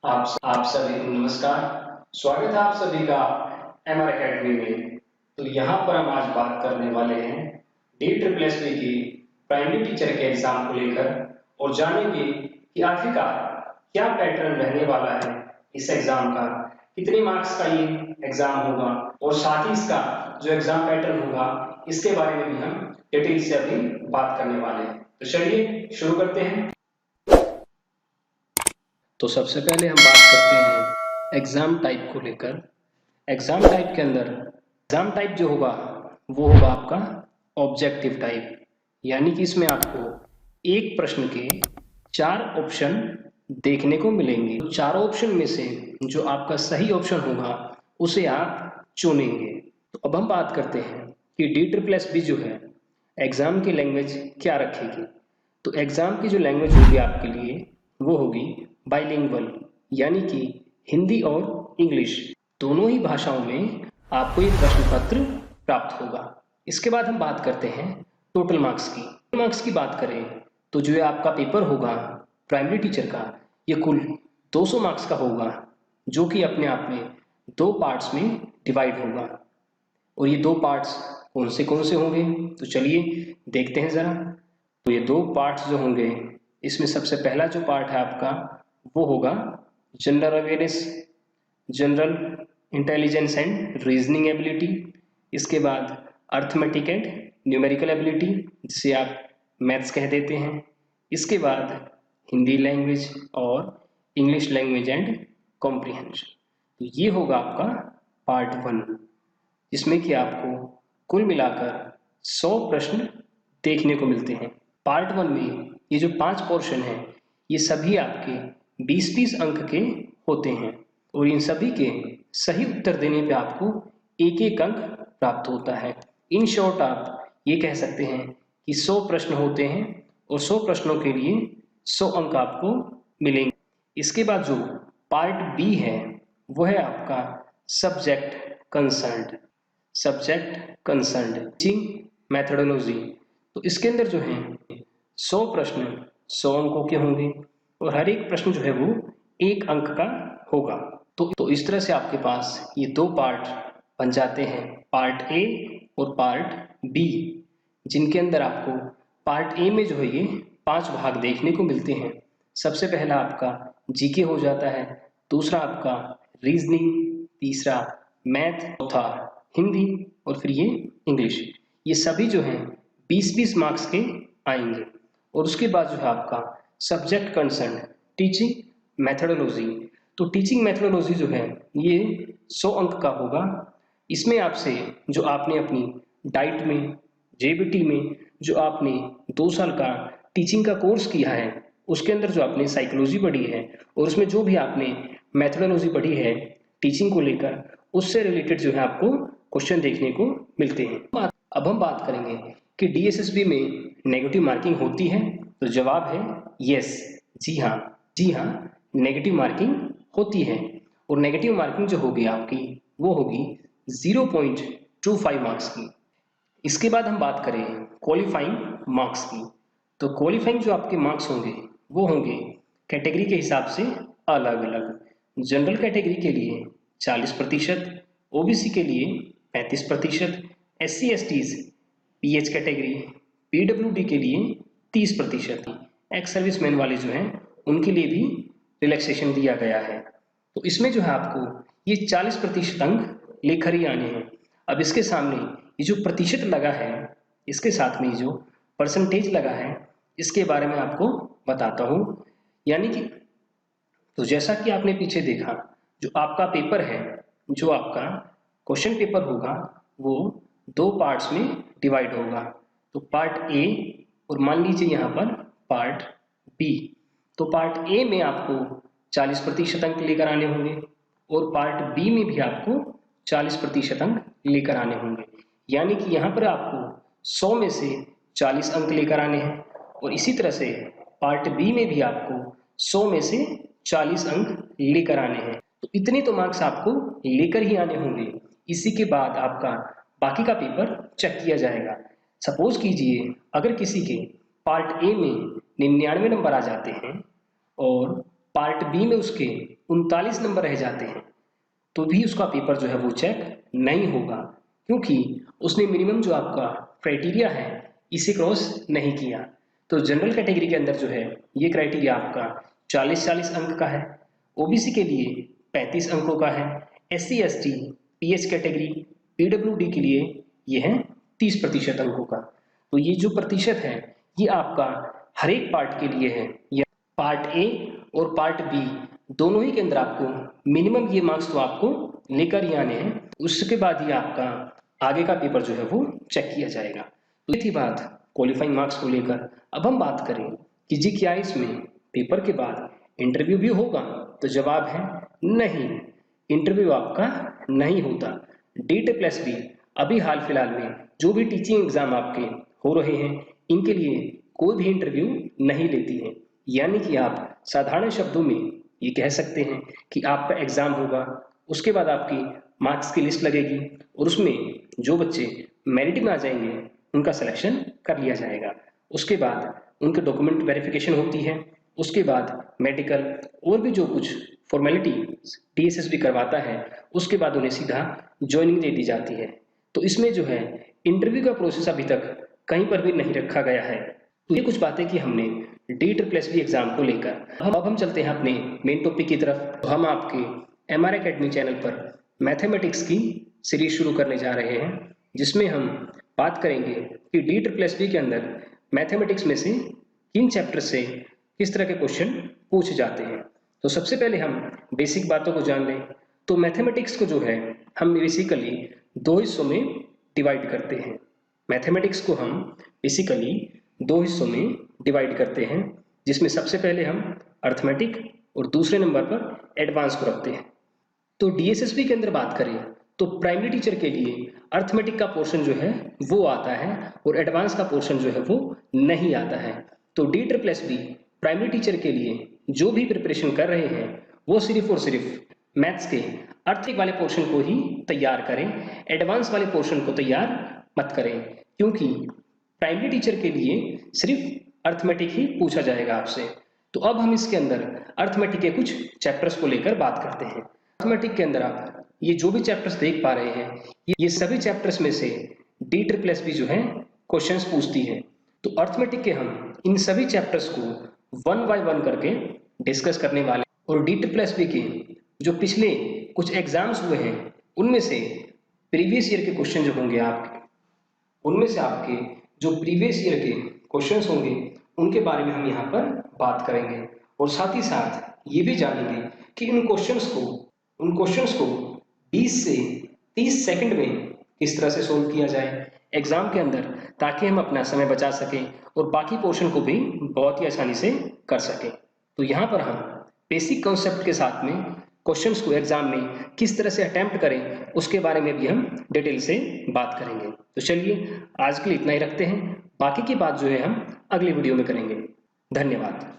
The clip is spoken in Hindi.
आप सभी को नमस्कार। स्वागत है आप सभी का एमआर एकेडमी में। तो यहाँ पर हम आज बात करने वाले हैं DSSB की प्राइमरी टीचर के एग्जाम को लेकर और जानेंगे कि आखिरकार क्या पैटर्न रहने वाला है इस एग्जाम का, कितने मार्क्स का ये एग्जाम होगा और साथ ही इसका जो एग्जाम पैटर्न होगा इसके बारे में भी हम डिटेल से अभी बात करने वाले हैं। तो चलिए शुरू करते हैं। तो सबसे पहले हम बात करते हैं एग्जाम टाइप को लेकर। एग्जाम टाइप के अंदर एग्जाम टाइप जो होगा वो होगा आपका ऑब्जेक्टिव टाइप, यानी कि इसमें आपको एक प्रश्न के 4 ऑप्शन देखने को मिलेंगे। चारों ऑप्शन में से जो आपका सही ऑप्शन होगा उसे आप चुनेंगे। तो अब हम बात करते हैं कि DSSB जो है एग्जाम की लैंग्वेज क्या रखेगी। तो एग्जाम की जो लैंग्वेज होगी आपके लिए वो होगी बाइलिंगुअल, यानी कि हिंदी और इंग्लिश दोनों ही भाषाओं में आपको ये प्रश्न पत्र प्राप्त होगा। इसके बाद हम बात करते हैं टोटल मार्क्स की। टोटल मार्क्स की बात करें तो जो आपका पेपर होगा प्राइमरी टीचर का, ये कुल 200 मार्क्स का होगा, जो कि अपने आप में 2 पार्ट्स में डिवाइड होगा। और ये 2 पार्ट्स कौन से होंगे, तो चलिए देखते हैं ज़रा। तो ये 2 पार्ट्स जो होंगे, इसमें सबसे पहला जो पार्ट है आपका वो होगा general awareness, general intelligence and reasoning ability. इसके बाद अर्थमेटिक एंड न्यूमेरिकल एबिलिटी, जिसे आप मैथ्स कह देते हैं। इसके बाद हिंदी लैंग्वेज और इंग्लिश लैंग्वेज एंड कॉम्प्रिहेंशन। तो ये होगा आपका पार्ट 1, जिसमें कि आपको कुल मिलाकर 100 प्रश्न देखने को मिलते हैं। पार्ट 1 में ये जो 5 पोर्शन है ये सभी आपके 20-20 अंक के होते हैं और इन सभी के सही उत्तर देने पे आपको 1-1 अंक प्राप्त होता है। इन शॉर्ट आप ये कह सकते हैं कि 100 प्रश्न होते हैं और 100 प्रश्नों के लिए 100 अंक आपको मिलेंगे। इसके बाद जो पार्ट बी है वो है आपका subject concerned. Subject concerned teaching methodology. तो इसके अंदर जो है 100 प्रश्न 100 अंकों के होंगे और हर एक प्रश्न जो है वो 1 अंक का होगा। तो इस तरह से आपके पास ये 2 पार्ट बन जाते हैं, पार्ट ए और पार्ट बी, जिनके अंदर आपको पार्ट ए में जो है ये 5 भाग देखने को मिलते हैं। सबसे पहला आपका जीके हो जाता है, दूसरा आपका रीजनिंग, तीसरा मैथ, चौथा हिंदी और फिर ये इंग्लिश। ये सभी जो हैं 20-20 मार्क्स के आएंगे। और उसके बाद जो है आपका सब्जेक्ट कंसर्न टीचिंग मैथडोलॉजी। तो टीचिंग मैथडोलॉजी जो है ये 100 अंक का होगा। इसमें आपसे जो आपने अपनी डाइट में, जेबीटी में जो आपने 2 साल का टीचिंग का कोर्स किया है उसके अंदर जो आपने साइकोलॉजी पढ़ी है और उसमें जो भी आपने मैथडोलॉजी पढ़ी है टीचिंग को लेकर, उससे रिलेटेड जो है आपको क्वेश्चन देखने को मिलते हैं। अब हम बात करेंगे कि DSSB में नेगेटिव मार्किंग होती है। तो जवाब है यस, जी हाँ नेगेटिव मार्किंग होती है। और नेगेटिव मार्किंग जो होगी आपकी वो होगी 0.25 मार्क्स की। इसके बाद हम बात करें क्वालिफाइंग मार्क्स की। तो क्वालिफाइंग जो आपके मार्क्स होंगे वो होंगे कैटेगरी के हिसाब से अलग अलग। जनरल कैटेगरी के लिए 40%, ओबीसी के लिए 35%, SC STs PH category, PWD के लिए 30%, एक्स सर्विसमैन वाले जो हैं उनके लिए भी रिलैक्सेशन दिया गया है। तो इसमें जो है आपको ये 40% अंक लेकर ही आने हैं। अब इसके सामने ये जो प्रतिशत लगा है, इसके साथ में जो परसेंटेज लगा है, इसके बारे में आपको बताता हूँ। यानी कि तो जैसा कि आपने पीछे देखा, जो आपका पेपर है, जो आपका क्वेश्चन पेपर होगा वो 2 पार्ट्स में डिवाइड होगा। तो पार्ट ए और मान लीजिए यहाँ पर पार्ट बी। तो पार्ट ए में आपको 40% अंक लेकर आने होंगे और पार्ट बी में भी आपको 40% अंक लेकर आने होंगे। यानी कि यहाँ पर आपको 100 में से 40 अंक लेकर आने हैं और इसी तरह से पार्ट बी में भी आपको 100 में से 40 अंक लेकर आने हैं। तो इतने तो मार्क्स आपको लेकर ही आने होंगे। इसी के बाद आपका बाकी का पेपर चेक किया जाएगा। सपोज कीजिए अगर किसी के पार्ट ए में 99 नंबर आ जाते हैं और पार्ट बी में उसके 39 नंबर रह जाते हैं तो भी उसका पेपर जो है वो चेक नहीं होगा, क्योंकि उसने मिनिमम जो आपका क्राइटेरिया है इसे क्रॉस नहीं किया। तो जनरल कैटेगरी के अंदर जो है ये क्राइटेरिया आपका 40-40 अंक का है, ओबीसी के लिए 35 अंकों का है, SC ST pH category PWD के लिए ये है 30% अंकों का। तो ये जो प्रतिशत है ये आपका हर एक पार्ट के लिए है, या पार्ट ए और पार्ट बी दोनों ही के अंदर आपको मिनिमम ये मार्क्स तो आपको लेकर ही आने हैं, उसके बाद ही आपका आगे का पेपर जो है वो चेक किया जाएगा। तो ये थी बात क्वालिफाइंग मार्क्स को लेकर। अब हम बात करें कि जी क्या इसमें पेपर के बाद इंटरव्यू भी होगा, तो जवाब है नहीं, इंटरव्यू आपका नहीं होता। DEET+B अभी हाल फिलहाल में जो भी टीचिंग एग्जाम आपके हो रहे हैं इनके लिए कोई भी इंटरव्यू नहीं लेती है, यानी कि आप साधारण शब्दों में ये कह सकते हैं कि आपका एग्जाम होगा, उसके बाद आपकी मार्क्स की लिस्ट लगेगी और उसमें जो बच्चे मेरिट में आ जाएंगे उनका सिलेक्शन कर लिया जाएगा। उसके बाद उनके डॉक्यूमेंट वेरिफिकेशन होती है, उसके बाद मेडिकल और भी जो कुछ फॉर्मेलिटी DSS भी करवाता है, उसके बाद उन्हें सीधा ज्वाइनिंग दे दी जाती है। तो इसमें जो है इंटरव्यू का प्रोसेस अभी तक कहीं पर भी नहीं रखा गया है। तो ये कुछ बातें कि हमने DEET+B एग्जाम को लेकर। अब हम चलते हैं अपने मेन टॉपिक की तरफ। तो हम आपके MR Academy चैनल पर मैथमेटिक्स की सीरीज शुरू करने जा रहे हैं, जिसमें हम बात करेंगे कि DEET+B के अंदर मैथमेटिक्स में से किन चैप्टर से किस तरह के क्वेश्चन पूछे जाते हैं। तो सबसे पहले हम बेसिक बातों को जान लें। तो मैथमेटिक्स को जो है हम बेसिकली दो हिस्सों में डिवाइड करते हैं। मैथमेटिक्स को हम बेसिकली दो हिस्सों में डिवाइड करते हैं, जिसमें सबसे पहले हम अर्थमेटिक और दूसरे नंबर पर एडवांस को रखते हैं। तो DSSB के अंदर बात करें तो प्राइमरी टीचर के लिए अर्थमेटिक का पोर्शन जो है वो आता है और एडवांस का पोर्शन जो है वो नहीं आता है। तो DEET+B प्राइमरी टीचर के लिए जो भी प्रिपरेशन कर रहे हैं वो सिर्फ और सिर्फ मैथ्स के आर्थिक वाले पोर्शन को ही तैयार करें, एडवांस वाले पोर्शन को तैयार मत करें, क्योंकि प्राइमरी टीचर के लिए सिर्फ अर्थमेटिक ही पूछा जाएगा आपसे। तो अब हम इसके अंदर अर्थमेटिक के कुछ चैप्टर्स को लेकर बात करते हैं। अर्थमेटिक के अंदर आप ये जो भी चैप्टर्स देख पा रहे हैं ये सभी चैप्टर्स में से DEET+B जो है क्वेश्चंस पूछती है। तो अर्थमेटिक के हम इन सभी चैप्टर्स को 1 बाय 1 करके डिस्कस करने वाले हैं और DEET+B के जो पिछले कुछ एग्जाम्स हुए हैं उनमें से प्रीवियस ईयर के क्वेश्चन जो होंगे आपके, उनमें से आपके जो प्रीवियस ईयर के क्वेश्चंस होंगे उनके बारे में हम यहाँ पर बात करेंगे और साथ ही साथ ये भी जानेंगे कि उन क्वेश्चंस को 20 से 30 सेकंड में किस तरह से सोल्व किया जाए एग्जाम के अंदर, ताकि हम अपना समय बचा सकें और बाकी पोर्शन को भी बहुत ही आसानी से कर सकें। तो यहाँ पर हम बेसिक कॉन्सेप्ट के साथ में क्वेश्चंस को एग्जाम में किस तरह से अटेम्प्ट करें उसके बारे में भी हम डिटेल से बात करेंगे। तो चलिए आज के लिए इतना ही रखते हैं, बाकी की बात जो है हम अगली वीडियो में करेंगे। धन्यवाद।